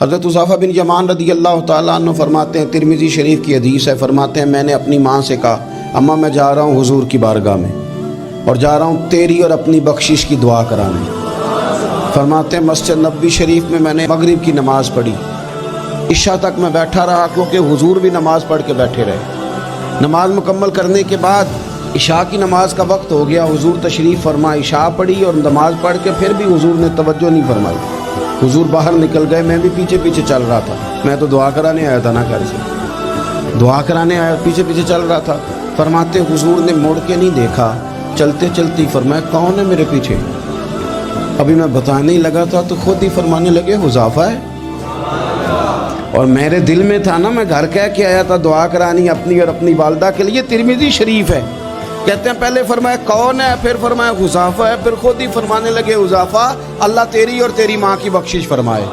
हज़रत उज़ाफ़ा बिन यमान रदी अल्लाह ताला अन्हु फरमाते हैं, तिरमिज़ी शरीफ की हदीस है, फरमाते हैं मैंने अपनी माँ से कहा, अम्मा मैं जा रहा हूँ हुजूर की बारगाह में और जा रहा हूँ तेरी और अपनी बख्शिश की दुआ कराने। फरमाते हैं मस्जिद नबवी शरीफ में मैंने मगरिब की नमाज़ पढ़ी, इशा तक मैं बैठा रहा क्योंकि हुजूर भी नमाज़ पढ़ के बैठे रहे। नमाज मुकम्मल करने के बाद इशा की नमाज का वक्त हो गया, हुजूर तशरीफ़ फरमा, इशा पढ़ी और नमाज पढ़ के फिर भी हुजूर ने तवज्जो नहीं फरमाई। हुजूर बाहर निकल गए, मैं भी पीछे पीछे चल रहा था। मैं तो दुआ कराने आया था ना, घर से दुआ कराने आया, पीछे पीछे चल रहा था। फरमाते हुजूर ने मुड़ के नहीं देखा, चलते चलते फरमाया कौन है मेरे पीछे। अभी मैं बताने ही लगा था तो खुद ही फरमाने लगे हुज़ाफ़ा है। और मेरे दिल में था ना, मैं घर कह के आया था दुआ करानी अपनी और अपनी वालदा के लिए। तिरमिज़ी शरीफ है, कहते हैं पहले फरमाया कौन है, फिर फरमाया हुज़ाफ़ा है, फिर खुद ही फरमाने लगे हुज़ाफ़ा अल्लाह तेरी और तेरी माँ की बख्शिश फरमाए।